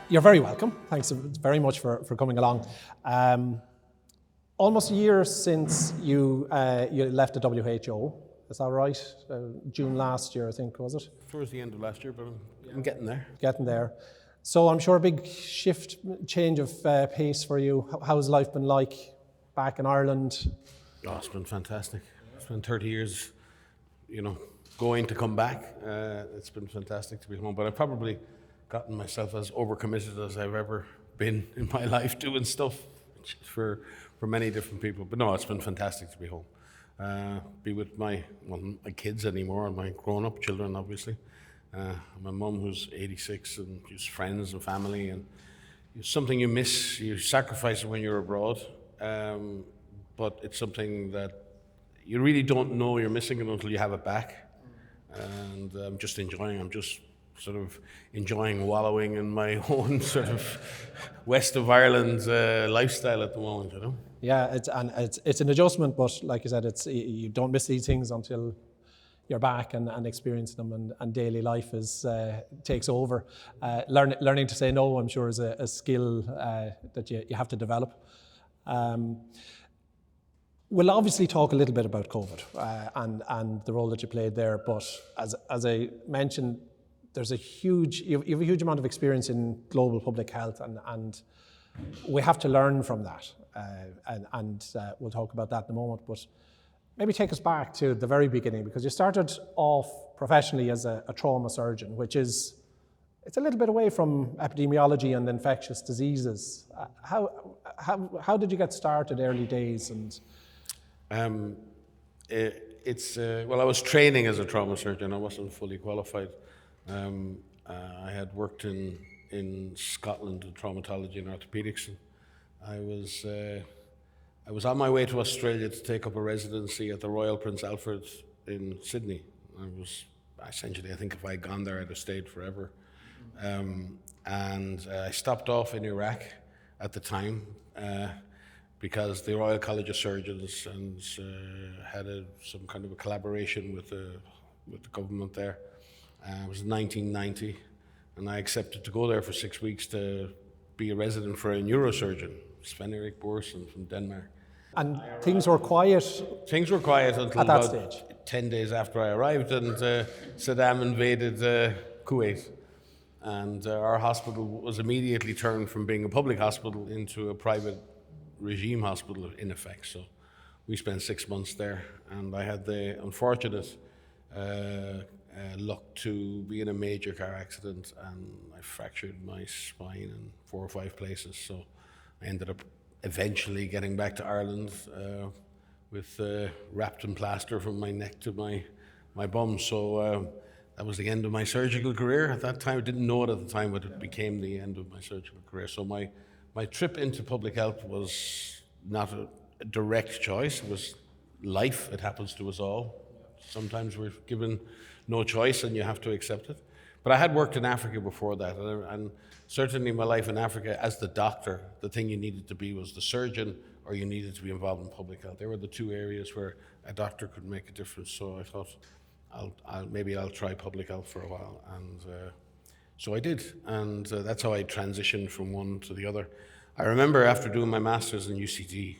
You're very welcome. Thanks very much for coming along. Almost a year since you left the WHO. Is that right? June last year, I think, was it? Towards the end of last year, but I'm getting there. Getting there. So I'm sure a big change of pace for you. How's life been like back in Ireland? Oh, it's been fantastic. It's been 30 years, going to come back. It's been fantastic to be home, but I've probably gotten myself as overcommitted as I've ever been in my life doing stuff for many different people. But no, it's been fantastic to be home. Be with my kids anymore, and my grown-up children, obviously. My mum, who's 86, and just friends and family, and it's something you miss. You sacrifice it when you're abroad, but it's something that you really don't know you're missing it until you have it back. And I'm just sort of enjoying wallowing in my own sort of west of Ireland lifestyle at the moment, Yeah, it's an adjustment, but like you said, you don't miss these things until you're back and experiencing them, and daily life takes over. Learning to say no, I'm sure, is a skill that you have to develop. We'll obviously talk a little bit about COVID and the role that you played there, but as I mentioned, you have a huge amount of experience in global public health, and we have to learn from that. And we'll talk about that in a moment, but maybe take us back to the very beginning, because you started off professionally as a trauma surgeon, it's a little bit away from epidemiology and infectious diseases. How did you get started early days? And I was training as a trauma surgeon. I wasn't fully qualified. I had worked in Scotland in traumatology and orthopedics. And I was on my way to Australia to take up a residency at the Royal Prince Alfred in Sydney. I think if I had gone there, I'd have stayed forever. And I stopped off in Iraq at the time because the Royal College of Surgeons had some kind of a collaboration with the government there. It was 1990, and I accepted to go there for 6 weeks to be a resident for a neurosurgeon, Sven Erik Boersen from Denmark. And things were quiet? Things were quiet until at that about stage. 10 days after I arrived, and Saddam invaded Kuwait. And our hospital was immediately turned from being a public hospital into a private regime hospital, in effect. So we spent 6 months there, and I had the unfortunate luck to be in a major car accident, and I fractured my spine in 4 or 5 places. So I ended up eventually getting back to Ireland with wrapped in plaster from my neck to my bum. So that was the end of my surgical career. At that time, I didn't know it at the time, but it became the end of my surgical career. So my trip into public health was not a direct choice. It was life. It happens to us all. Sometimes we're given no choice and you have to accept it. But I had worked in Africa before that, and certainly my life in Africa as the doctor, the thing you needed to be was the surgeon, or you needed to be involved in public health. They were the two areas where a doctor could make a difference. So I thought, I'll try public health for a while, and so I did, and that's how I transitioned from one to the other. I remember after doing my master's in UCD,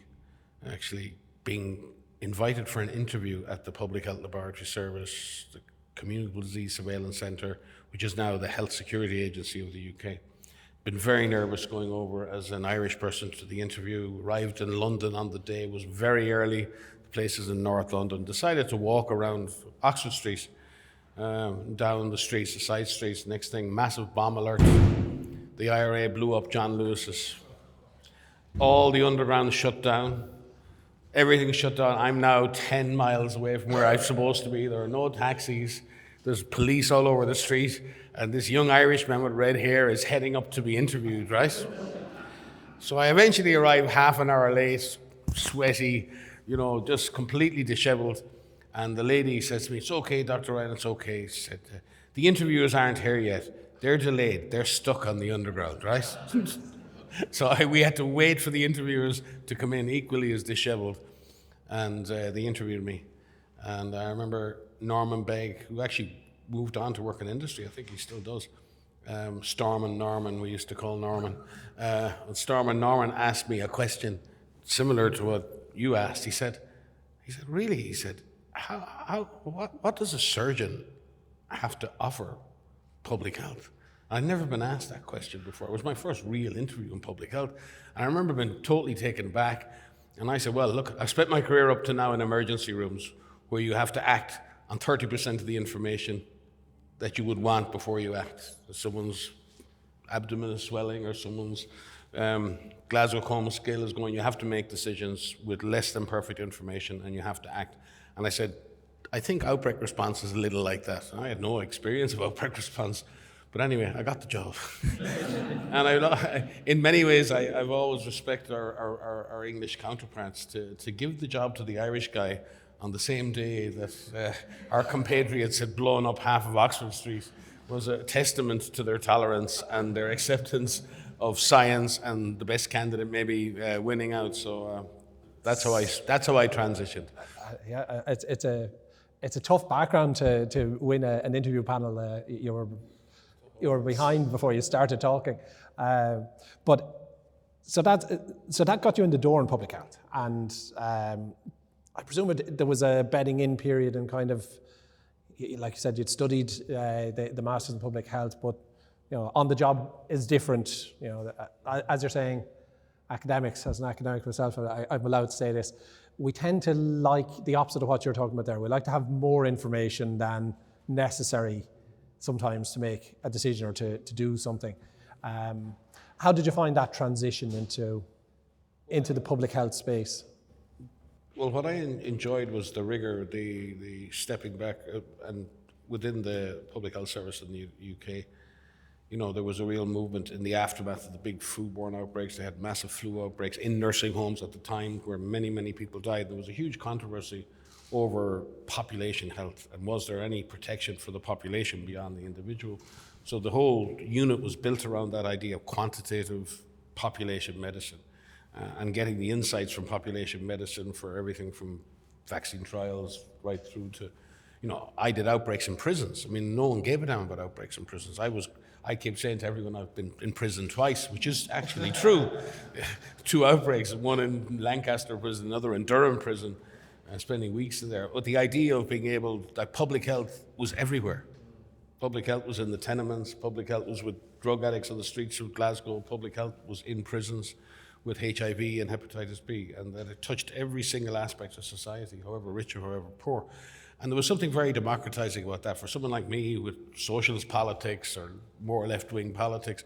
actually being invited for an interview at the Public Health Laboratory Service, the Communicable Disease Surveillance Centre, which is now the Health Security Agency of the UK. Been very nervous going over as an Irish person to the interview. Arrived in London on the day, was very early. The place is in North London. Decided to walk around Oxford Street, down the streets, the side streets. Next thing, massive bomb alert. The IRA blew up John Lewis's. All the underground shut down. Everything shut down. I'm now 10 miles away from where I'm supposed to be. There are no taxis. There's police all over the street. And this young Irishman with red hair is heading up to be interviewed, right? So I eventually arrive half an hour late, sweaty, just completely disheveled. And the lady says to me, "It's okay, Dr. Ryan, it's okay." She said, "The interviewers aren't here yet. They're delayed. They're stuck on the underground," right? So we had to wait for the interviewers to come in equally as disheveled, and they interviewed me. And I remember Norman Begg, who actually moved on to work in industry, I think he still does, Storm and Norman, we used to call Norman. Storm and Norman asked me a question similar to what you asked. He said, really? He said, what does a surgeon have to offer public health? I'd never been asked that question before. It was my first real interview in public health. And I remember being totally taken back. And I said, well, look, I've spent my career up to now in emergency rooms where you have to act on 30% of the information that you would want before you act. Someone's abdomen is swelling or someone's Glasgow Coma scale is going. You have to make decisions with less than perfect information and you have to act. And I said, I think outbreak response is a little like that. I had no experience of outbreak response. But anyway, I got the job. And in many ways, I've always respected our English counterparts to give the job to the Irish guy on the same day that our compatriots had blown up half of Oxford Street was a testament to their tolerance and their acceptance of science and the best candidate maybe winning out. So that's how I transitioned. Yeah, it's a tough background to win an interview panel. You were behind before you started talking, but so that got you in the door in public health, and I presume there was a bedding in period and kind of, like you said, you'd studied the Masters in Public Health, but on the job is different. As you're saying, academics, as an academic myself, I'm allowed to say this, we tend to like the opposite of what you're talking about there. We like to have more information than necessary sometimes to make a decision or to do something. How did you find that transition into the public health space? Well, what I enjoyed was the rigor, the stepping back, and within the public health service in the UK, there was a real movement in the aftermath of the big foodborne outbreaks. They had massive flu outbreaks in nursing homes at the time where many, many people died. There was a huge controversy over population health and was there any protection for the population beyond the individual. So the whole unit was built around that idea of quantitative population medicine. And getting the insights from population medicine for everything from vaccine trials right through to, I did outbreaks in prisons. I mean, no one gave a damn about outbreaks in prisons. I kept saying to everyone I've been in prison twice, which is actually true. 2 outbreaks, one in Lancaster prison, another in Durham prison, spending weeks in there. But the idea of being that public health was everywhere. Public health was in the tenements, public health was with drug addicts on the streets of Glasgow, public health was in prisons with HIV and hepatitis B, and that it touched every single aspect of society, however rich or however poor. And there was something very democratizing about that. For someone like me with socialist politics or more left-wing politics,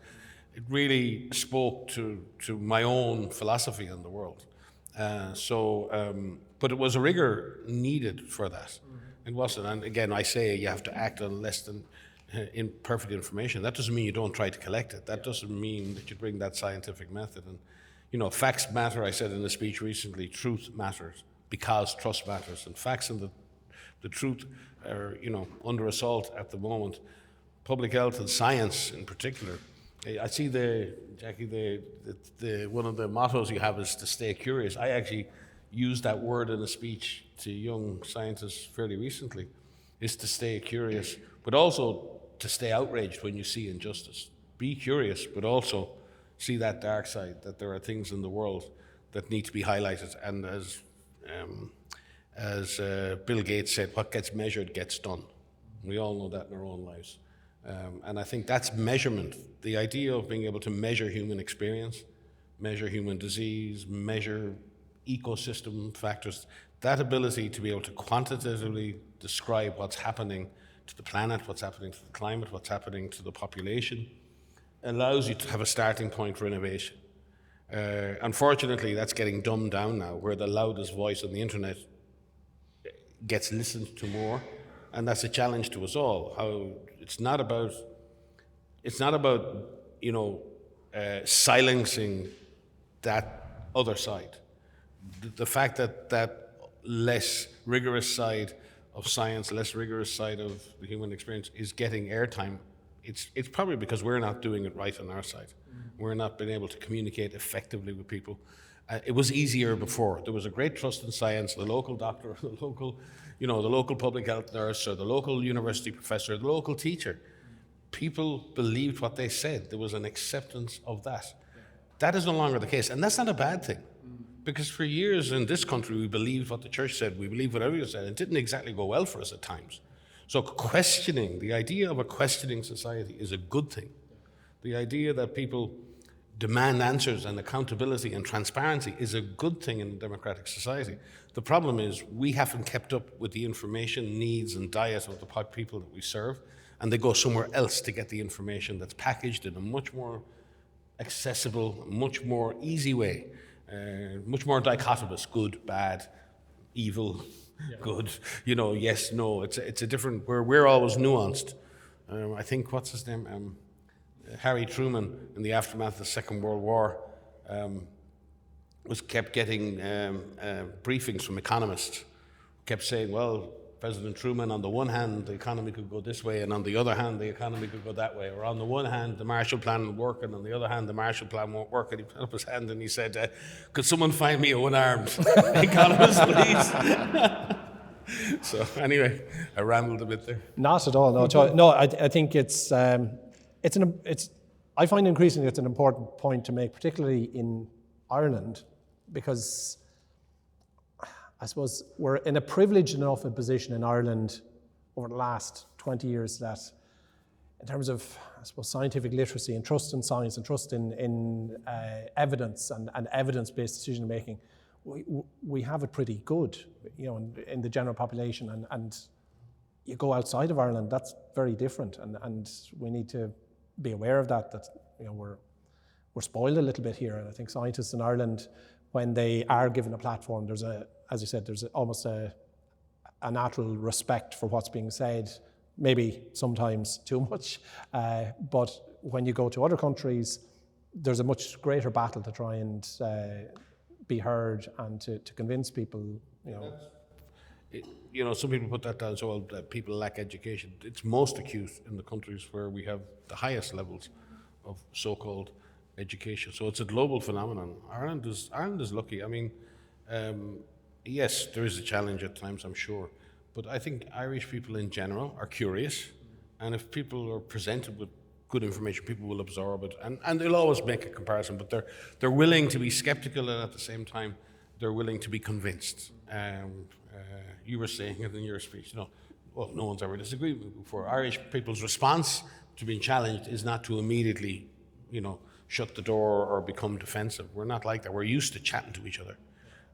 it really spoke to my own philosophy on the world. But it was a rigor needed for that. It wasn't, and again, I say you have to act on less than imperfect information. That doesn't mean you don't try to collect it. That doesn't mean that you bring that scientific method. And facts matter, I said in a speech recently, truth matters because trust matters. And facts and the truth are, under assault at the moment. Public health and science in particular. I see Jackie, one of the mottos you have is to stay curious. I actually used that word in a speech to young scientists fairly recently, is to stay curious, but also to stay outraged when you see injustice. Be curious, but also see that dark side, that there are things in the world that need to be highlighted. And as Bill Gates said, what gets measured gets done. We all know that in our own lives. And I think that's measurement. The idea of being able to measure human experience, measure human disease, measure ecosystem factors, that ability to be able to quantitatively describe what's happening to the planet, what's happening to the climate, what's happening to the population, allows you to have a starting point for innovation. Unfortunately, that's getting dumbed down now, where the loudest voice on the internet gets listened to more, and that's a challenge to us all. How it's not about silencing that other side. The fact that less rigorous side of science, less rigorous side of the human experience is getting airtime. It's probably because we're not doing it right on our side. We're not being able to communicate effectively with people. It was easier before. There was a great trust in science. The local doctor, the local public health nurse, or the local university professor, the local teacher people believed what they said. There was an acceptance of that. That is no longer the case, and that's not a bad thing. Because for years in this country, we believed what the church said, we believed what everyone said, and it didn't exactly go well for us at times. So questioning, the idea of a questioning society is a good thing. The idea that people demand answers and accountability and transparency is a good thing in a democratic society. The problem is we haven't kept up with the information needs and diet of the people that we serve, and they go somewhere else to get the information that's packaged in a much more accessible, much more easy way, much more dichotomous, good, bad, evil, good, yes, no. It's a different, we're always nuanced. I think, what's his name? Harry Truman, in the aftermath of the Second World War, kept getting briefings from economists, kept saying, well, President Truman, on the one hand, the economy could go this way, and on the other hand, the economy could go that way. Or on the one hand, the Marshall Plan will work, and on the other hand, the Marshall Plan won't work. And he put up his hand and he said, could someone find me a one-armed economist, please? So anyway, I rambled a bit there. Not at all. No, I think I find increasingly it's an important point to make, particularly in Ireland, because I suppose we're in a privileged enough a position in Ireland over the last 20 years that, in terms of, I suppose, scientific literacy and trust in science and trust in evidence and evidence-based decision making, we have it pretty good, in the general population. And you go outside of Ireland, that's very different, and we need to be aware of that. That we're spoiled a little bit here, and I think scientists in Ireland, when they are given a platform, there's almost a natural respect for what's being said, maybe sometimes too much, but when you go to other countries, there's a much greater battle to try and be heard and to convince people, some people put that down, so that people lack education. It's most acute in the countries where we have the highest levels of so-called education. So it's a global phenomenon. Ireland is lucky. I mean, yes, there is a challenge at times, I'm sure, but I think Irish people in general are curious, and if people are presented with good information, people will absorb it, and they'll always make a comparison, but they're willing to be skeptical, and at the same time, they're willing to be convinced. You were saying it in your speech, well, no one's ever disagreed with me before. Irish people's response to being challenged is not to immediately, shut the door or become defensive. We're not like that. We're used to chatting to each other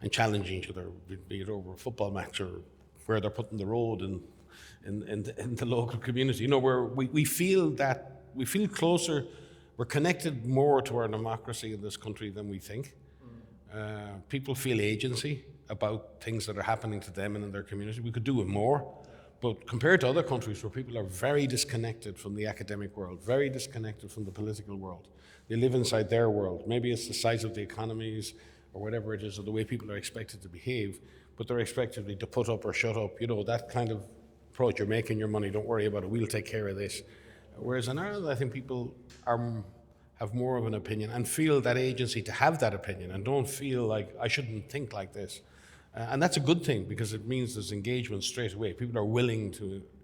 and challenging each other, be it over a football match or where they're putting the road in the local community. We feel closer, we're connected more to our democracy in this country than we think. People feel agency about things that are happening to them and in their community. We could do it more, but compared to other countries where people are very disconnected from the academic world, very disconnected from the political world, they live inside their world. Maybe it's the size of the economies or whatever it is, or the way people are expected to behave, but they're expected to put up or shut up, that kind of approach. You're making your money, don't worry about it, we'll take care of this. Whereas in Ireland, I think people have more of an opinion and feel that agency to have that opinion, and don't feel like, I shouldn't think like this. And that's a good thing, because it means there's engagement straight away. People are willing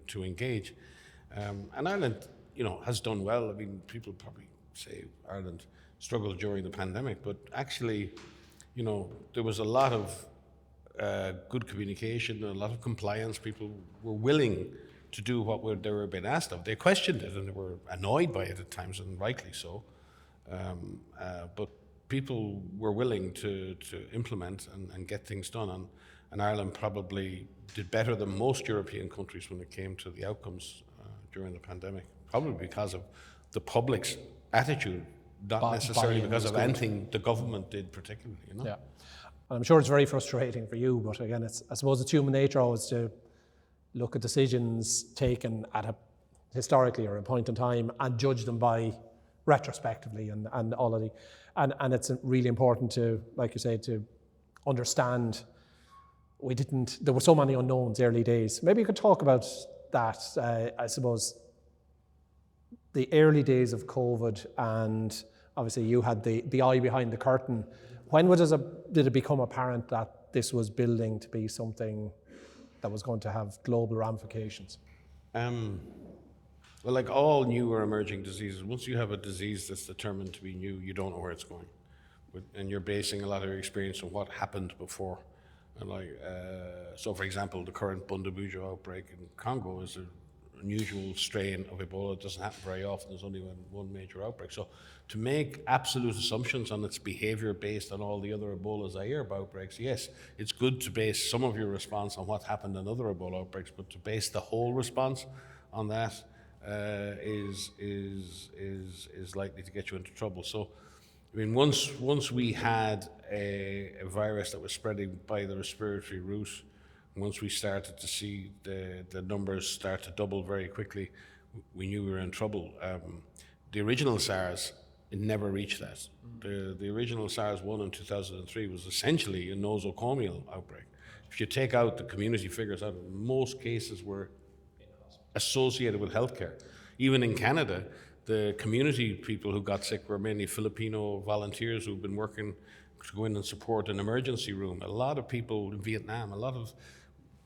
to engage. And Ireland, has done well. I mean, people probably say Ireland struggled during the pandemic, but actually, there was a lot of good communication, a lot of compliance. People were willing to do what they were being asked of. They questioned it and they were annoyed by it at times, and rightly so. But people were willing to implement and get things done. And Ireland probably did better than most European countries when it came to the outcomes during the pandemic, probably because of the public's attitude, not necessarily because of anything the government did particularly. Yeah. I'm sure it's very frustrating for you, but again, I suppose it's human nature always to look at decisions taken historically or a point in time and judge them by retrospectively and all of the, and it's really important to, like you say, to understand there were so many unknowns early days. Maybe you could talk about that, I suppose, the early days of COVID, and obviously you had the eye behind the curtain. When did it become apparent that this was building to be something that was going to have global ramifications? Well, like all new or emerging diseases, once you have a disease that's determined to be new, you don't know where it's going. And you're basing a lot of your experience on what happened before. And so for example, the current Bundabujo outbreak in Congo is an unusual strain of Ebola. It doesn't happen very often. There's only one major outbreak. So to make absolute assumptions on its behavior based on all the other Ebola Zaire outbreaks, yes, it's good to base some of your response on what happened in other Ebola outbreaks, but to base the whole response on that is likely to get you into trouble. So, I mean, once we had a virus that was spreading by the respiratory route, once we started to see the numbers start to double very quickly, we knew we were in trouble. The original SARS, it never reached that. The original SARS-1 in 2003 was essentially a nosocomial outbreak. If you take out the community figures out, most cases were associated with healthcare. Even in Canada, the community people who got sick were mainly Filipino volunteers who've been working to go in and support an emergency room. A lot of people in Vietnam, a lot of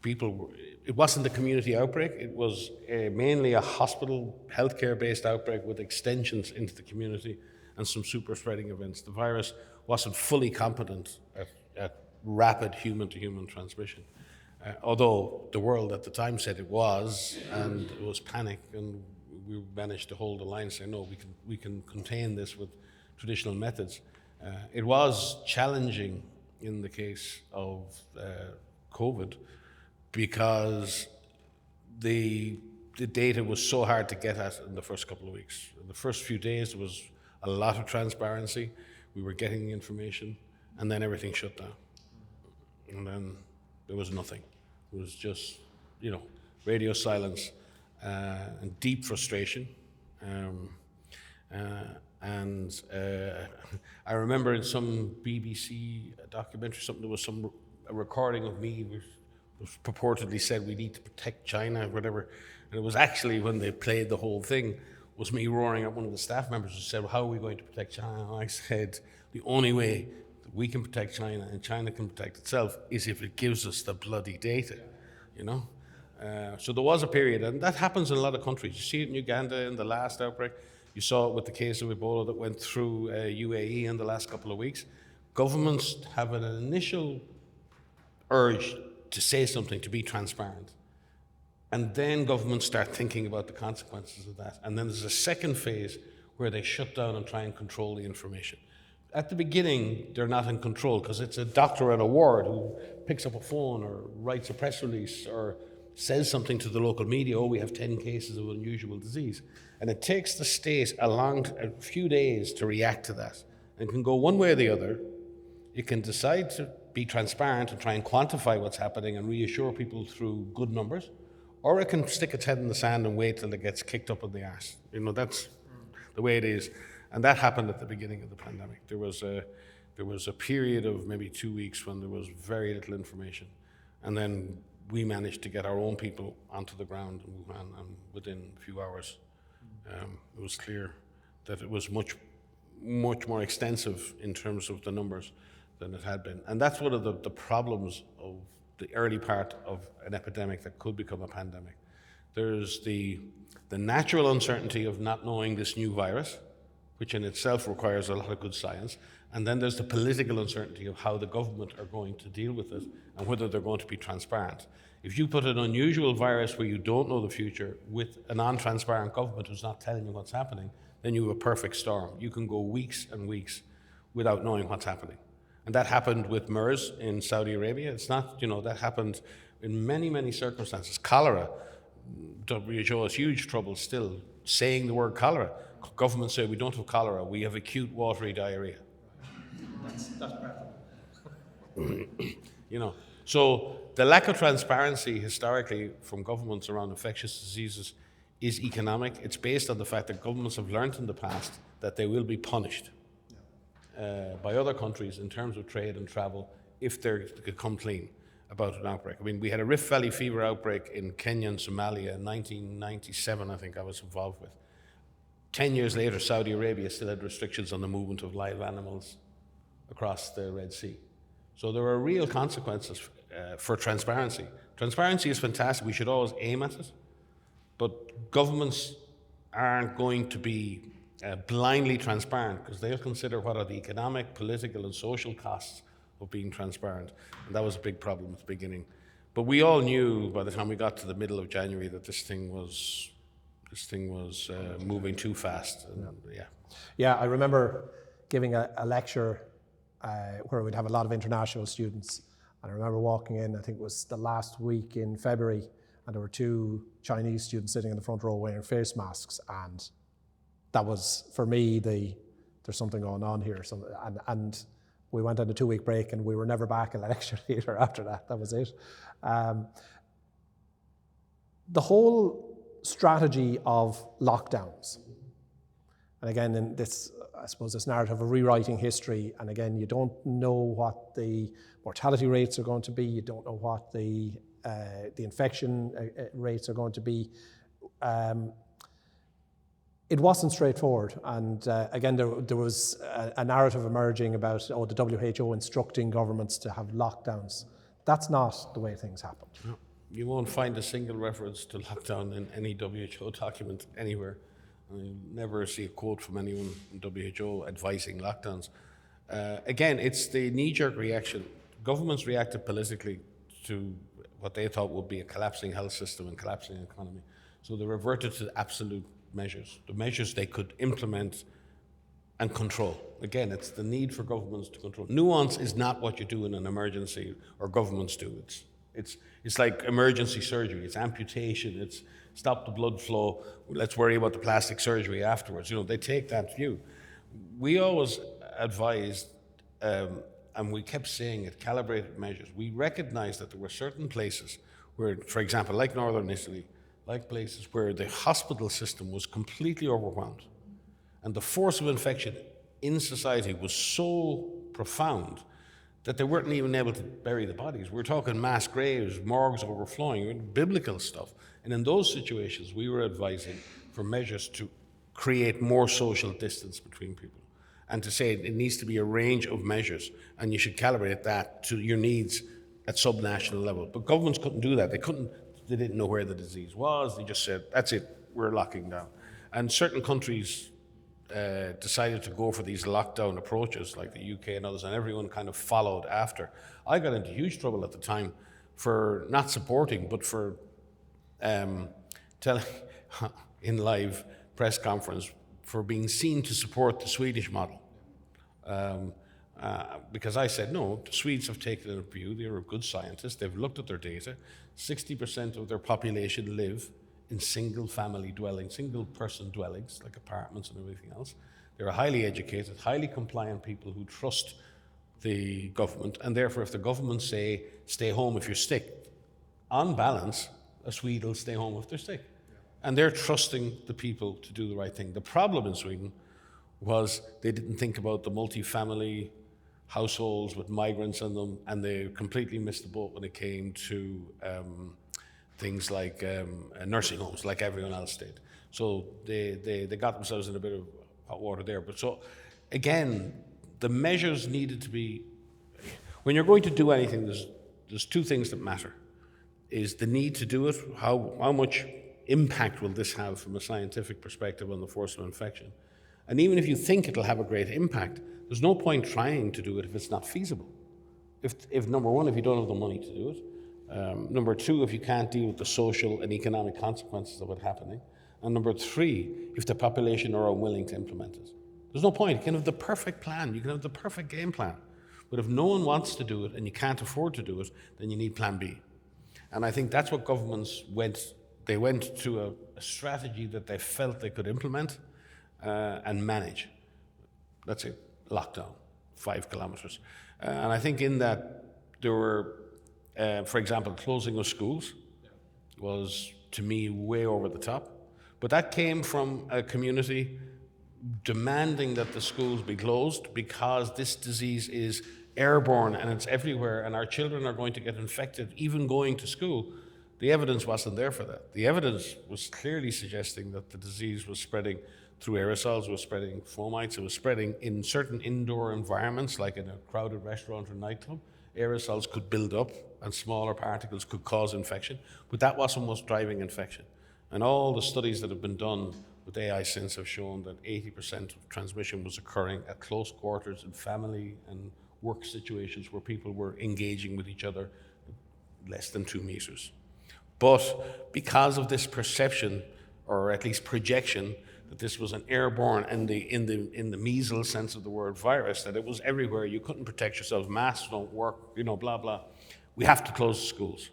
people, it wasn't a community outbreak, it was mainly a hospital, healthcare-based outbreak with extensions into the community and some super spreading events. The virus wasn't fully competent at rapid human-to-human transmission. Although the world at the time said it was, and it was panic, and we managed to hold the line and say, no, we can contain this with traditional methods. It was challenging in the case of COVID because the data was so hard to get at in the first couple of weeks. In the first few days, there was a lot of transparency. We were getting the information, and then everything shut down. And then there was nothing. It was just, radio silence and deep frustration. I remember in some BBC documentary, there was a recording of me which purportedly said we need to protect China or whatever. And it was actually, when they played the whole thing, was me roaring at one of the staff members who said, well, how are we going to protect China? And I said, the only way that we can protect China and China can protect itself is if it gives us the bloody data, So there was a period, and that happens in a lot of countries. You see it in Uganda in the last outbreak. You saw it with the case of Ebola that went through UAE in the last couple of weeks. Governments have an initial urge to say something, to be transparent. And then governments start thinking about the consequences of that. And then there's a second phase where they shut down and try and control the information. At the beginning, they're not in control because it's a doctor at a ward who picks up a phone or writes a press release or says something to the local media, we have 10 cases of unusual disease. And it takes the state a few days to react to that. And it can go one way or the other. It can decide to be transparent and try and quantify what's happening and reassure people through good numbers, or it can stick its head in the sand and wait till it gets kicked up in the arse. That's the way it is. And that happened at the beginning of the pandemic. There was a period of maybe 2 weeks when there was very little information. And then we managed to get our own people onto the ground in Wuhan, and within a few hours, it was clear that it was much more extensive in terms of the numbers than it had been. And that's one of the problems of the early part of an epidemic that could become a pandemic. There's the natural uncertainty of not knowing this new virus, which in itself requires a lot of good science. And then there's the political uncertainty of how the government are going to deal with it and whether they're going to be transparent. If you put an unusual virus where you don't know the future with a non-transparent government who's not telling you what's happening, then you have a perfect storm. You can go weeks and weeks without knowing what's happening. And that happened with MERS in Saudi Arabia. It's not, that happened in many, many circumstances. Cholera, WHO has huge trouble still saying the word cholera. Governments say we don't have cholera, we have acute watery diarrhea. That's perfect. So the lack of transparency historically from governments around infectious diseases is economic. It's based on the fact that governments have learned in the past that they will be punished by other countries in terms of trade and travel if they come clean about an outbreak. I mean, we had a Rift Valley fever outbreak in Kenya and Somalia in 1997, I think I was involved with. 10 years later, Saudi Arabia still had restrictions on the movement of live animals across the Red Sea. So there are real consequences for transparency. Transparency is fantastic. We should always aim at it. But governments aren't going to be blindly transparent, because they'll consider what are the economic, political, and social costs of being transparent. And that was a big problem at the beginning. But we all knew by the time we got to the middle of January that this thing was moving too fast. And, Yeah, I remember giving a lecture where we'd have a lot of international students. And I remember walking in, I think it was the last week in February, and there were 2 Chinese students sitting in the front row wearing face masks. And that was, for me, there's something going on here. And we went on a 2-week break, and we were never back in the lecture theatre after that. That was it. The whole strategy of lockdowns, and again, in this, I suppose, this narrative of rewriting history, and again, you don't know what the mortality rates are going to be, you don't know what the infection rates are going to be. It wasn't straightforward, and again, there was a narrative emerging about the WHO instructing governments to have lockdowns. That's not the way things happened. No. You won't find a single reference to lockdown in any WHO document anywhere. You never see a quote from anyone in WHO advising lockdowns. Again, it's the knee-jerk reaction. Governments reacted politically to what they thought would be a collapsing health system and collapsing economy. So they reverted to absolute measures, the measures they could implement and control. Again, it's the need for governments to control. Nuance is not what you do in an emergency, or governments do. It's like emergency surgery. It's amputation. It's stop the blood flow. Let's worry about the plastic surgery afterwards. They take that view. We always advised, and we kept saying it, calibrated measures. We recognized that there were certain places where, for example, like Northern Italy, like places where the hospital system was completely overwhelmed, and the force of infection in society was so profound that they weren't even able to bury the bodies. We're talking mass graves, morgues overflowing, biblical stuff. And in those situations, we were advising for measures to create more social distance between people, and to say it needs to be a range of measures, and you should calibrate that to your needs at subnational level. But governments couldn't do that. They didn't know where the disease was. They just said, that's it, we're locking down. And certain countries decided to go for these lockdown approaches, like the UK and others, and everyone kind of followed after. I got into huge trouble at the time for not supporting, but for telling in live press conference, for being seen to support the Swedish model. Because I said, no, the Swedes have taken a view, they're good scientists, they've looked at their data, 60% of their population live in single-family dwellings, single-person dwellings, like apartments and everything else. They're highly educated, highly compliant people who trust the government, and therefore if the government say, stay home if you're sick, on balance, a Swede will stay home if they're sick. And they're trusting the people to do the right thing. The problem in Sweden was they didn't think about the multi-family households with migrants in them, and they completely missed the boat when it came to things like nursing homes, like everyone else did. So they got themselves in a bit of hot water there. But so, again, the measures needed to be, when you're going to do anything, there's 2 things that matter. Is the need to do it, how much impact will this have from a scientific perspective on the force of infection? And even if you think it'll have a great impact, there's no point trying to do it if it's not feasible. If number one, if you don't have the money to do it. Number 2, if you can't deal with the social and economic consequences of it happening. And number 3, if the population are unwilling to implement it. There's no point. You can have the perfect plan, you can have the perfect game plan. But if no one wants to do it and you can't afford to do it, then you need plan B. And I think that's what governments went to a strategy that they felt they could implement and manage. That's it, lockdown, 5 kilometers. And I think in that there were, for example, closing of schools was, to me, way over the top. But that came from a community demanding that the schools be closed because this disease is airborne and it's everywhere, and our children are going to get infected even going to school. The evidence wasn't there for that. The evidence was clearly suggesting that the disease was spreading through aerosols, was spreading fomites, it was spreading in certain indoor environments, like in a crowded restaurant or nightclub. Aerosols could build up and smaller particles could cause infection, but that wasn't what's driving infection. And all the studies that have been done with AI since have shown that 80% of transmission was occurring at close quarters in family and work situations where people were engaging with each other less than 2 meters. But because of this perception, or at least projection, that this was an airborne, in the measles sense of the word, virus, that it was everywhere, you couldn't protect yourselves, masks don't work, blah, blah. We have to close the schools.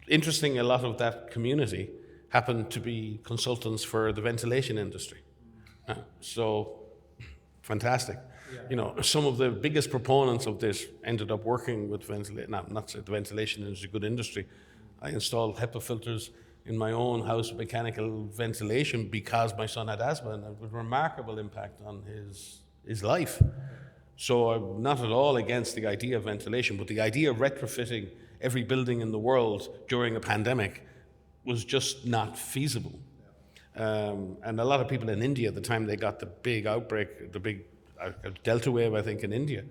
Interesting, a lot of that community happened to be consultants for the ventilation industry. So, fantastic. Some of the biggest proponents of this ended up working with ventilation. Not that the ventilation is a good industry. I installed HEPA filters in my own house, mechanical ventilation, because my son had asthma, and it had a remarkable impact on his life. So I'm not at all against the idea of ventilation, but the idea of retrofitting every building in the world during a pandemic was just not feasible. And a lot of people in India, at the time they got the big outbreak, the big Delta wave, I think, in India,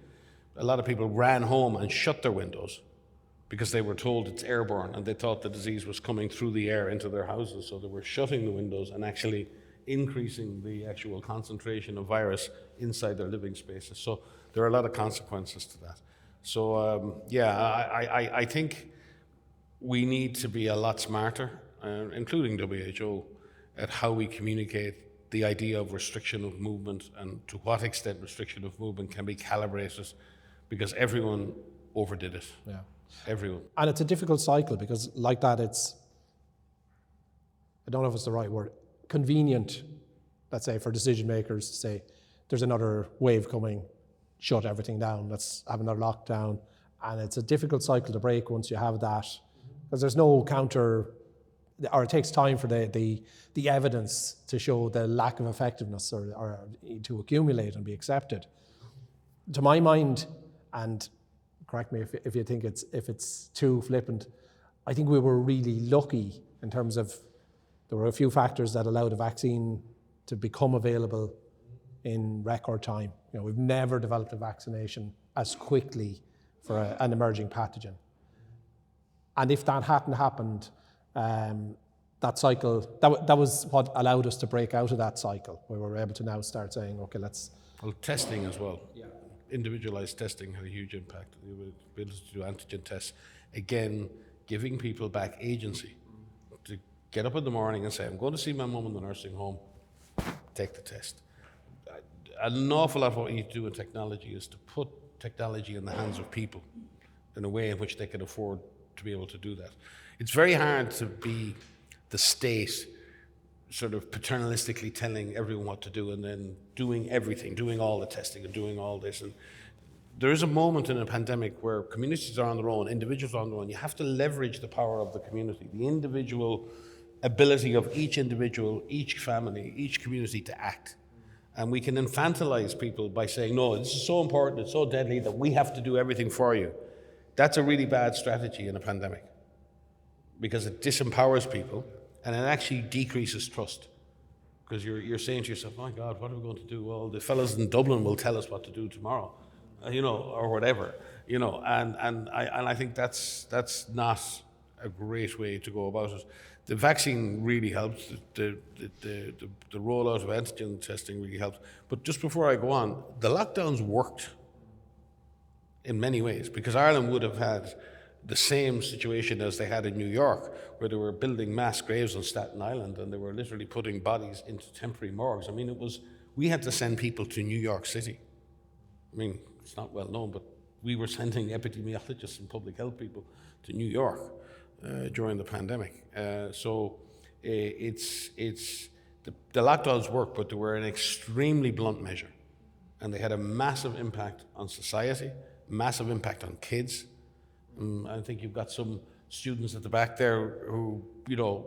a lot of people ran home and shut their windows because they were told it's airborne, and they thought the disease was coming through the air into their houses. So they were shutting the windows and actually increasing the actual concentration of virus inside their living spaces. So there are a lot of consequences to that. So I think we need to be a lot smarter, including WHO, at how we communicate the idea of restriction of movement and to what extent restriction of movement can be calibrated, because everyone overdid it. Yeah. Everyone. And it's a difficult cycle, because like that, it's, I don't know if it's the right word, convenient, let's say, for decision makers to say, there's another wave coming, shut everything down, let's have another lockdown. And it's a difficult cycle to break once you have that, because there's no counter, or it takes time for the evidence to show the lack of effectiveness or to accumulate and be accepted. To my mind, and correct me if you think it's too flippant, I think we were really lucky in terms of there were a few factors that allowed a vaccine to become available in record time. We've never developed a vaccination as quickly for an emerging pathogen. And if that hadn't happened, that cycle, that was what allowed us to break out of that cycle, where we were able to now start saying, okay, let's... Well, testing as well. Yeah. Individualized testing had a huge impact. The ability to do antigen tests. Again, giving people back agency to get up in the morning and say, I'm going to see my mum in the nursing home, take the test. An awful lot of what we need to do in technology is to put technology in the hands of people in a way in which they can afford to be able to do that. It's very hard to be the state sort of paternalistically telling everyone what to do and then doing everything, doing all the testing and doing all this. And there is a moment in a pandemic where communities are on their own, individuals are on their own. You have to leverage the power of the community, the individual ability of each individual, each family, each community to act. And we can infantilize people by saying, no, this is so important, it's so deadly that we have to do everything for you. That's a really bad strategy in a pandemic, because it disempowers people and it actually decreases trust. Because you're saying to yourself, my God, what are we going to do? Well, the fellas in Dublin will tell us what to do tomorrow, or whatever, and I think that's not a great way to go about it. The vaccine really helped. The rollout of antigen testing really helped. But just before I go on, the lockdowns worked in many ways, because Ireland would have had the same situation as they had in New York, where they were building mass graves on Staten Island and they were literally putting bodies into temporary morgues. I mean, we had to send people to New York City. I mean, it's not well known, but we were sending epidemiologists and public health people to New York during the pandemic. So the lockdowns worked, but they were an extremely blunt measure. And they had a massive impact on society, massive impact on kids. I think you've got some students at the back there who,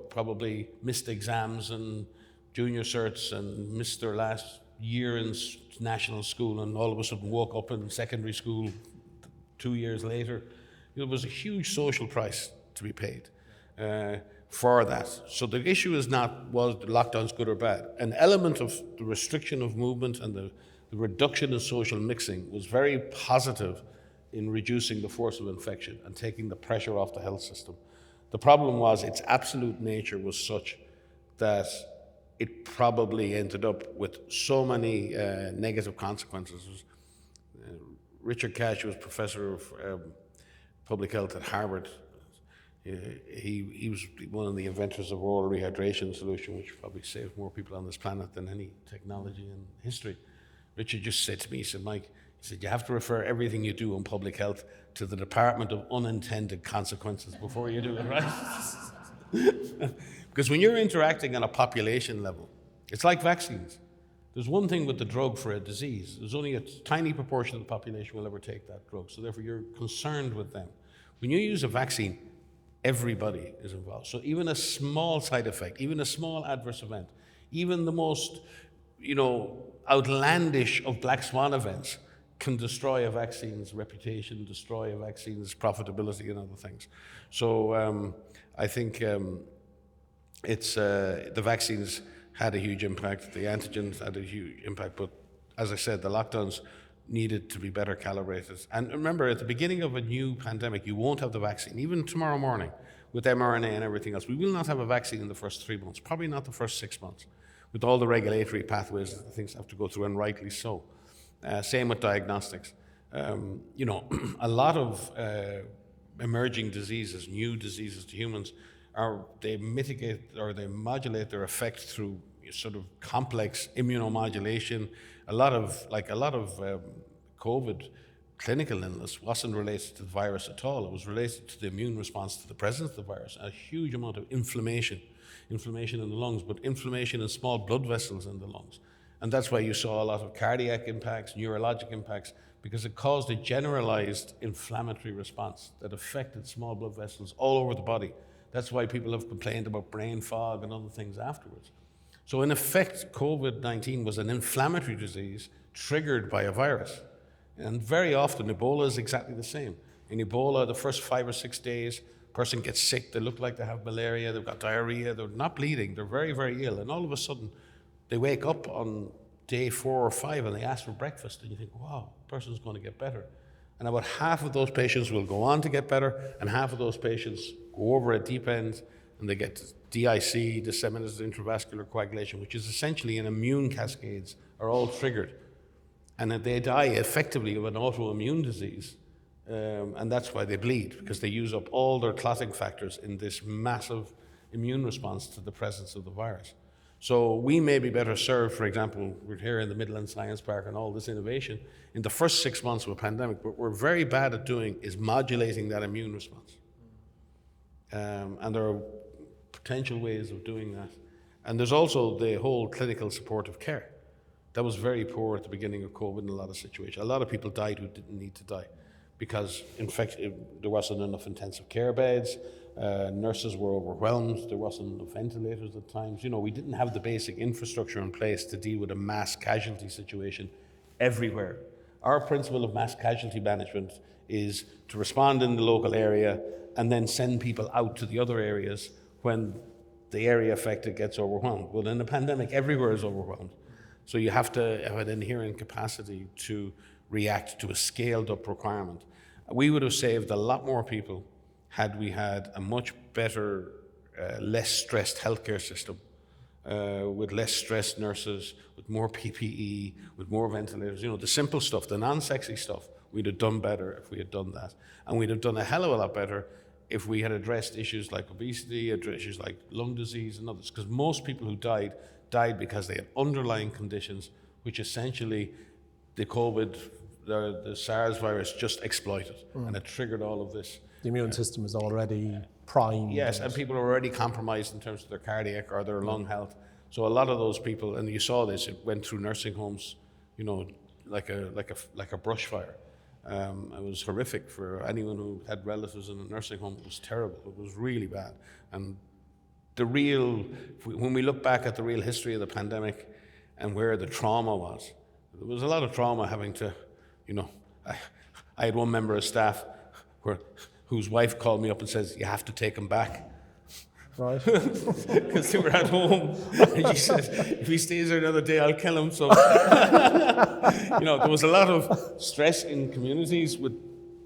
probably missed exams and junior certs and missed their last year in national school, and all of a sudden woke up in secondary school 2 years later. It was a huge social price to be paid for that. So the issue is not, was the lockdowns good or bad? An element of the restriction of movement and the reduction in social mixing was very positive in reducing the force of infection and taking the pressure off the health system. The problem was its absolute nature was such that it probably ended up with so many negative consequences. Richard Cash was professor of public health at Harvard. He was one of the inventors of oral rehydration solution, which probably saved more people on this planet than any technology in history. Richard just said to me, he said, Mike, he said, you have to refer everything you do on public health to the Department of Unintended Consequences before you do it, right? Because when you're interacting on a population level, it's like vaccines. There's one thing with the drug for a disease. There's only a tiny proportion of the population will ever take that drug. So therefore, you're concerned with them. When you use a vaccine, everybody is involved. So even a small side effect, even a small adverse event, even the most, outlandish of black swan events can destroy a vaccine's reputation, destroy a vaccine's profitability and other things. So I think the vaccines had a huge impact, the antigens had a huge impact, but as I said, the lockdowns needed to be better calibrated. And remember, at the beginning of a new pandemic, you won't have the vaccine. Even tomorrow morning, with mRNA and everything else, we will not have a vaccine in the first 3 months, probably not the first 6 months, with all the regulatory pathways that things have to go through, and rightly so. Same with diagnostics. A lot of emerging diseases, new diseases to humans, they mitigate or they modulate their effect through sort of complex immunomodulation. A lot of COVID clinical illness wasn't related to the virus at all. It was related to the immune response to the presence of the virus. A huge amount of inflammation in the lungs, but inflammation in small blood vessels in the lungs. And that's why you saw a lot of cardiac impacts, neurologic impacts, because it caused a generalized inflammatory response that affected small blood vessels all over the body. That's why people have complained about brain fog and other things afterwards. So in effect, COVID-19 was an inflammatory disease triggered by a virus. And very often, Ebola is exactly the same. In Ebola, the first 5 or 6 days, person gets sick, they look like they have malaria, they've got diarrhea, they're not bleeding, they're very, very ill. And all of a sudden, they wake up on day 4 or 5 and they ask for breakfast, and you think, wow, the person's going to get better. And about half of those patients will go on to get better, and half of those patients go over a deep end and they get DIC, disseminated intravascular coagulation, which is essentially an immune cascades are all triggered. And that they die effectively of an autoimmune disease. And that's why they bleed, because they use up all their clotting factors in this massive immune response to the presence of the virus. So we may be better served, for example, we're here in the Midlands Science Park and all this innovation, in the first 6 months of a pandemic, what we're very bad at doing is modulating that immune response. And there are potential ways of doing that. And there's also the whole clinical supportive care. That was very poor at the beginning of COVID in a lot of situations. A lot of people died who didn't need to die because, in fact, there wasn't enough intensive care beds, nurses were overwhelmed, there wasn't enough ventilators at times. We didn't have the basic infrastructure in place to deal with a mass casualty situation everywhere. Our principle of mass casualty management is to respond in the local area and then send people out to the other areas when the area affected gets overwhelmed. Well, in a pandemic, everywhere is overwhelmed. So you have to have an inherent capacity to react to a scaled up requirement. We would have saved a lot more people had we had a much better, less stressed healthcare system, with less stressed nurses, with more PPE, with more ventilators, the simple stuff, the non-sexy stuff. We'd have done better if we had done that. And we'd have done a hell of a lot better if we had addressed issues like obesity, issues like lung disease and others. Because most people who died because they had underlying conditions, which essentially the COVID, the SARS virus just exploited. And it triggered all of this. The immune system is already primed. Yes, and people are already compromised in terms of their cardiac or their lung health. So a lot of those people, and you saw this, it went through nursing homes, like a brush fire. It was horrific for anyone who had relatives in a nursing home. It was terrible. It was really bad. And when we look back at the real history of the pandemic and where the trauma was, there was a lot of trauma having to, I had one member of staff whose wife called me up and says, you have to take him back. Right. Because they were at home. And she said, if he stays there another day, I'll kill him. So, there was a lot of stress in communities with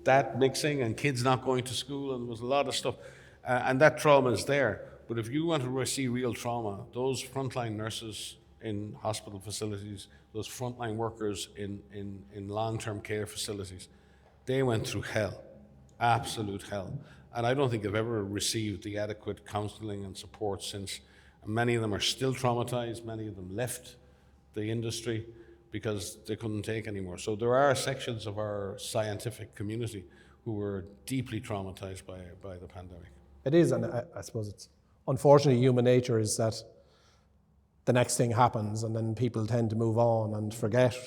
that mixing and kids not going to school, and there was a lot of stuff. And that trauma is there. But if you want to see real trauma, those frontline nurses in hospital facilities, those frontline workers in long-term care facilities, they went through hell, absolute hell. And I don't think they've ever received the adequate counseling and support since. Many of them are still traumatized. Many of them left the industry because they couldn't take anymore. So there are sections of our scientific community who were deeply traumatized by the pandemic. It is, and I suppose it's unfortunately human nature is that the next thing happens and then people tend to move on and forget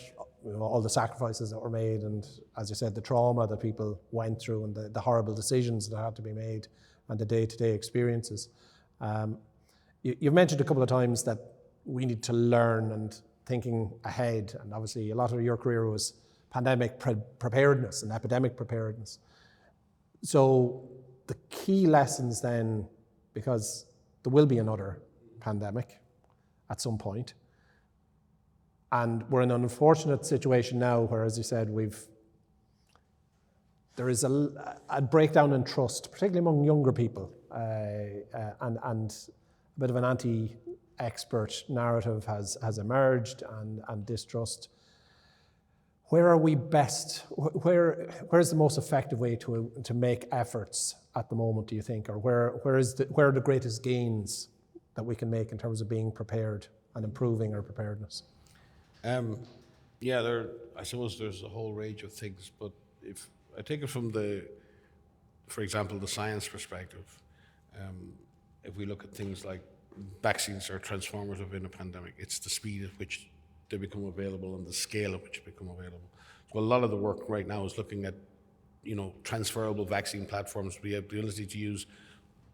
all the sacrifices that were made and, as you said, the trauma that people went through and the horrible decisions that had to be made and the day-to-day experiences. You've mentioned a couple of times that we need to learn and thinking ahead, and obviously a lot of your career was pandemic preparedness and epidemic preparedness. So the key lessons then, because there will be another pandemic at some point, and we're in an unfortunate situation now where, as you said, there is a breakdown in trust, particularly among younger people, and a bit of an anti-expert narrative has emerged and distrust. Where are we best? Where's the most effective way to make efforts at the moment, do you think? Or where are the greatest gains that we can make in terms of being prepared and improving our preparedness? I suppose there's a whole range of things, but if I take it from for example, the science perspective, if we look at things like vaccines are transformative in a pandemic, it's the speed at which they become available and the scale at which they become available. So a lot of the work right now is looking at, transferable vaccine platforms. We have the ability to use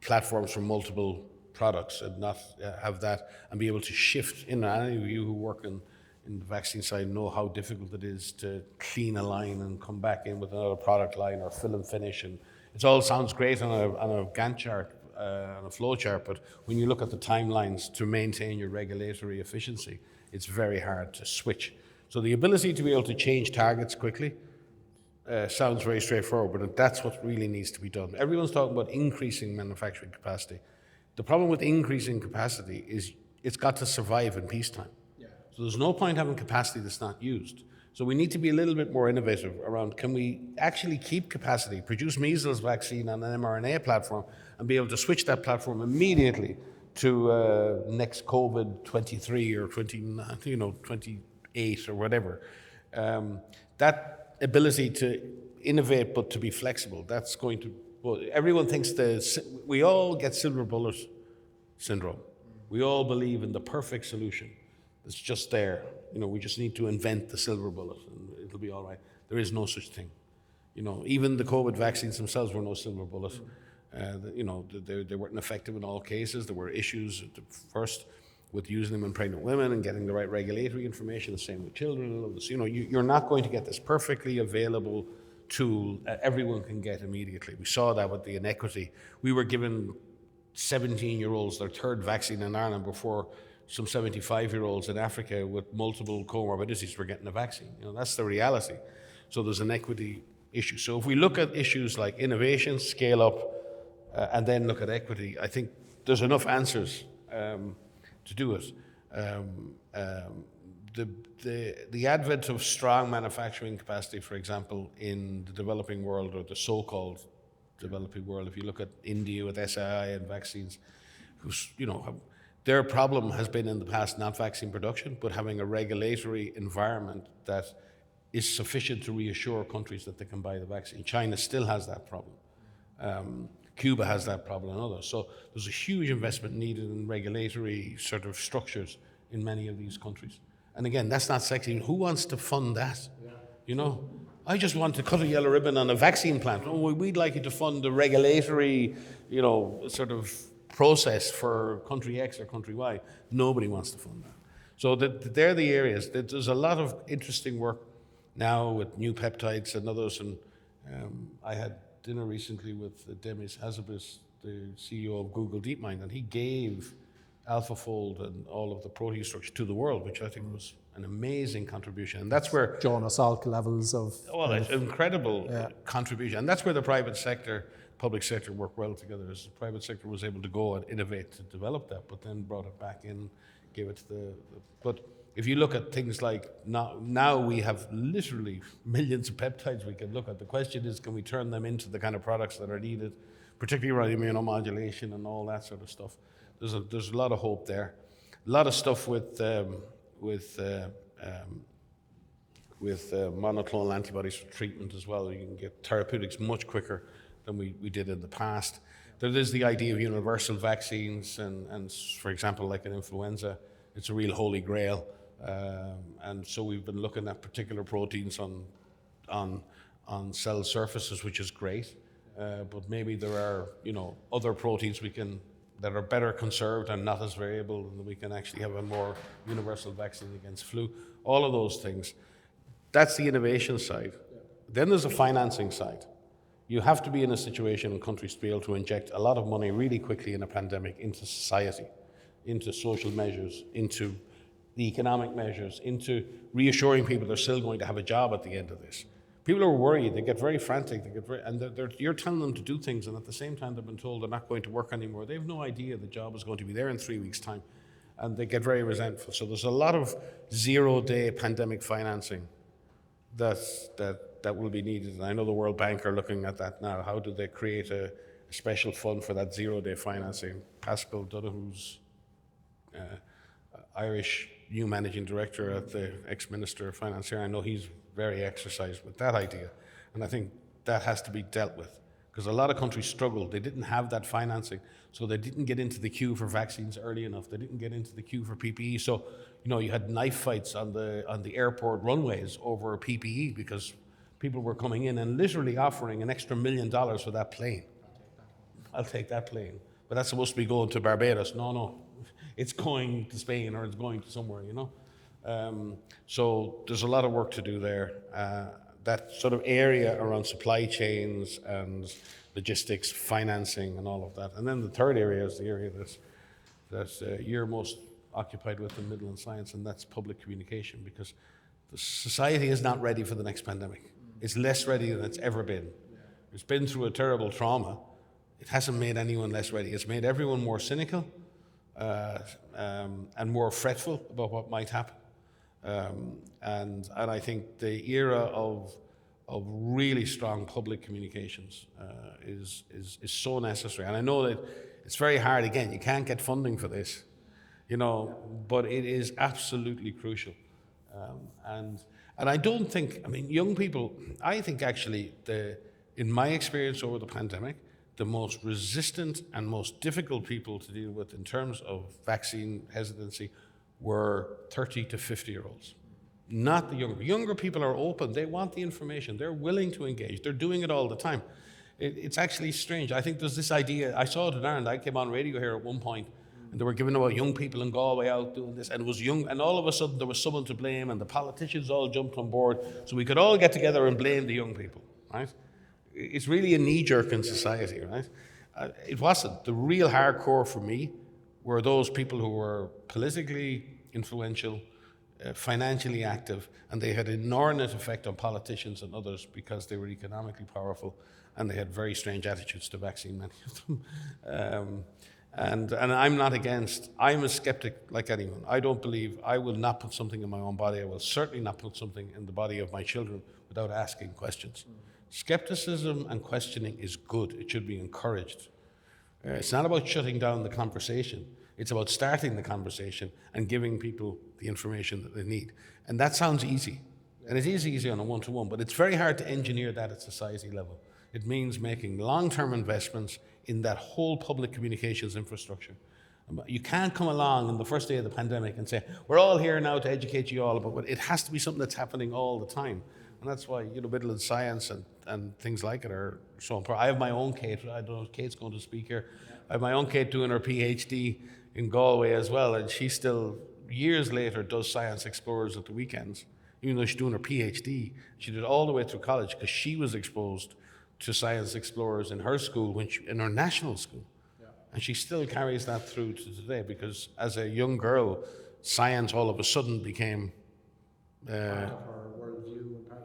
platforms from multiple products and not have that and be able to shift. Any of you who work in the vaccine side know how difficult it is to clean a line and come back in with another product line or fill and finish. And it all sounds great on a Gantt chart, on a flow chart, but when you look at the timelines to maintain your regulatory efficiency, it's very hard to switch. So the ability to be able to change targets quickly sounds very straightforward, but that's what really needs to be done. Everyone's talking about increasing manufacturing capacity. The problem with increasing capacity is it's got to survive in peacetime. Yeah. So there's no point having capacity that's not used. So we need to be a little bit more innovative around, can we actually keep capacity, produce measles vaccine on an mRNA platform and be able to switch that platform immediately to next COVID 23 or 28 or whatever. That ability to innovate but to be flexible, that's going to, everyone thinks we all get silver bullet syndrome. We all believe in the perfect solution. It's just there. We just need to invent the silver bullet and it'll be all right. There is no such thing. Even the COVID vaccines themselves were no silver bullet. They weren't effective in all cases. There were issues at first with using them in pregnant women and getting the right regulatory information, the same with children and all this. You're not going to get this perfectly available tool everyone can get immediately. We saw that with the inequity. We were given 17-year-olds their third vaccine in Ireland before some 75-year-olds in Africa with multiple comorbidities were getting a vaccine. That's the reality. So there's an equity issue. So if we look at issues like innovation, scale up, and then look at equity, I think there's enough answers to do it. The advent of strong manufacturing capacity, for example, in the developing world or the so-called developing world, if you look at India with SII and vaccines, their problem has been in the past not vaccine production, but having a regulatory environment that is sufficient to reassure countries that they can buy the vaccine. China still has that problem. Cuba has that problem and others. So there's a huge investment needed in regulatory sort of structures in many of these countries. And again, that's not sexy. Who wants to fund that? Yeah. I just want to cut a yellow ribbon on a vaccine plant. We'd like you to fund the regulatory, sort of process for country X or country Y. Nobody wants to fund that. So they're the areas. There's a lot of interesting work now with new peptides and others. And I had dinner recently with Demis Hassabis, the CEO of Google DeepMind, and he gave AlphaFold and all of the protein structure to the world, which I think was an amazing contribution. And that's where Jonas Salk levels of... incredible contribution. And that's where the private sector public sector work well together, as the private sector was able to go and innovate to develop that, but then brought it back in, gave it to but if you look at things like now we have literally millions of peptides we can look at. The question is, can we turn them into the kind of products that are needed, particularly around immunomodulation and all that sort of stuff. There's a lot of hope there. A lot of stuff with monoclonal antibodies for treatment as well. You can get therapeutics much quicker than we did in the past. There is the idea of universal vaccines, and for example, like an influenza, it's a real holy grail. And so we've been looking at particular proteins on cell surfaces, which is great. But maybe there are, other proteins that are better conserved and not as variable, and we can actually have a more universal vaccine against flu. All of those things. That's the innovation side. Then there's a financing side. You have to be in a situation in countries to be able to inject a lot of money really quickly in a pandemic into society, into social measures, into the economic measures, into reassuring people they're still going to have a job at the end of this. People are worried, they get very frantic, you're telling them to do things, and at the same time they've been told they're not going to work anymore. They have no idea the job is going to be there in 3 weeks' time, and they get very resentful. So there's a lot of zero-day pandemic financing that will be needed. And I know the World Bank are looking at that now. How do they create a special fund for that zero-day financing? Pascal Donoghue's Irish new managing director at the ex-Minister of Finance here, I know he's very exercised with that idea. And I think that has to be dealt with, because a lot of countries struggled. They didn't have that financing, so they didn't get into the queue for vaccines early enough. They didn't get into the queue for PPE. So, you had knife fights on the airport runways over PPE because people were coming in and literally offering an extra $1 million for that plane. I'll take that plane. But that's supposed to be going to Barbados. No. It's going to Spain or it's going to somewhere, So there's a lot of work to do there. That sort of area around supply chains and logistics, financing and all of that. And then the third area is the area that you're most occupied with in Midlands Science, and that's public communication, because the society is not ready for the next pandemic. It's less ready than it's ever been. It's been through a terrible trauma. It hasn't made anyone less ready. It's made everyone more cynical and more fretful about what might happen. And I think the era of really strong public communications is so necessary. And I know that it's very hard. Again, you can't get funding for this, but it is absolutely crucial. And I don't think, young people, I think actually, in my experience over the pandemic, the most resistant and most difficult people to deal with in terms of vaccine hesitancy were 30 to 50-year-olds, not the younger. Younger people are open. They want the information. They're willing to engage. They're doing it all the time. It's actually strange. I think there's this idea, I saw it in Ireland. I came on radio here at one point, and they were giving about young people in Galway out doing this, and it was young, and all of a sudden there was someone to blame, and the politicians all jumped on board, so we could all get together and blame the young people, right? It's really a knee-jerk in society, right? It wasn't. The real hardcore for me were those people who were politically influential, financially active, and they had an inordinate effect on politicians and others because they were economically powerful, and they had very strange attitudes to vaccine, many of them. And I'm not against, I'm a skeptic like anyone. I don't believe, I will not put something in my own body. I will certainly not put something in the body of my children without asking questions. Skepticism and questioning is good. It should be encouraged. It's not about shutting down the conversation. It's about starting the conversation and giving people the information that they need. And that sounds easy. And it is easy on a one-to-one, but it's very hard to engineer that at society level. It means making long-term investments in that whole public communications infrastructure. You can't come along on the first day of the pandemic and say, we're all here now to educate you all about it. It has to be something that's happening all the time. And that's why, Midlands Science and things like it are so important. I have my own Kate. I don't know if Kate's going to speak here. I have my own Kate doing her PhD in Galway as well, and she still, years later, does Science Explorers at the weekends. Even though she's doing her PhD, she did all the way through college because she was exposed to Science Explorers in her school, in her national school. Yeah. And she still carries that through to today, because as a young girl, science all of a sudden became... part of her worldview and part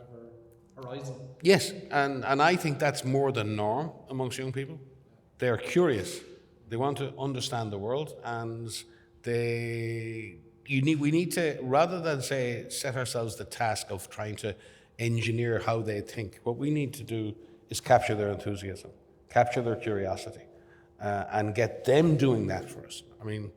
of horizon. Yes, and I think that's more the norm amongst young people. They're curious. They want to understand the world, and we need to, rather than say set ourselves the task of trying to engineer how they think, what we need to do is capture their enthusiasm, capture their curiosity, and get them doing that for us. I mean,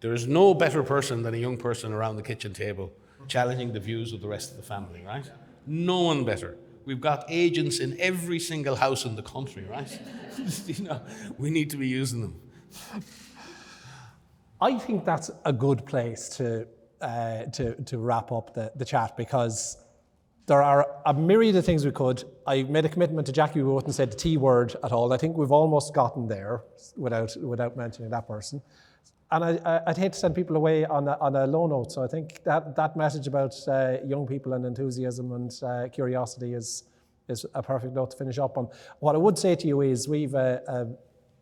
there is no better person than a young person around the kitchen table challenging the views of the rest of the family, right? No one better. We've got agents in every single house in the country, right? We need to be using them. I think that's a good place to wrap up the chat, because there are a myriad of things we could. I made a commitment to Jackie. We wouldn't say the T word at all. I think we've almost gotten there without mentioning that person. And I'd hate to send people away on a low note. So I think that message about young people and enthusiasm and curiosity is a perfect note to finish up on. What I would say to you is we've a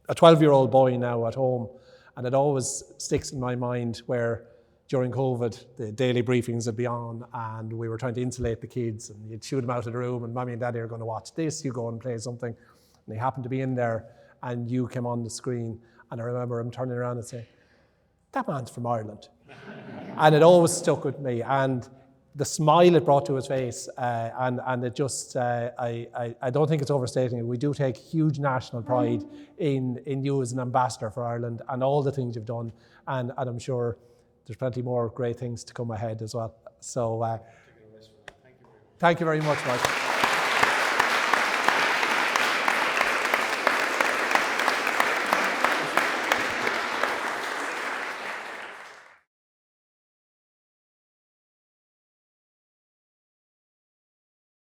12-year-old boy now at home, and it always sticks in my mind where during COVID, the daily briefings would be on and we were trying to insulate the kids, and you'd shoot them out of the room and mommy and daddy are going to watch this, you go and play something. And they happened to be in there and you came on the screen, and I remember him turning around and saying, "That man's from Ireland." And it always stuck with me. And the smile it brought to his face, and it just, I don't think it's overstating it. We do take huge national pride in you as an ambassador for Ireland and all the things you've done. And I'm sure there's plenty more great things to come ahead as well. So thank you very much, Mike.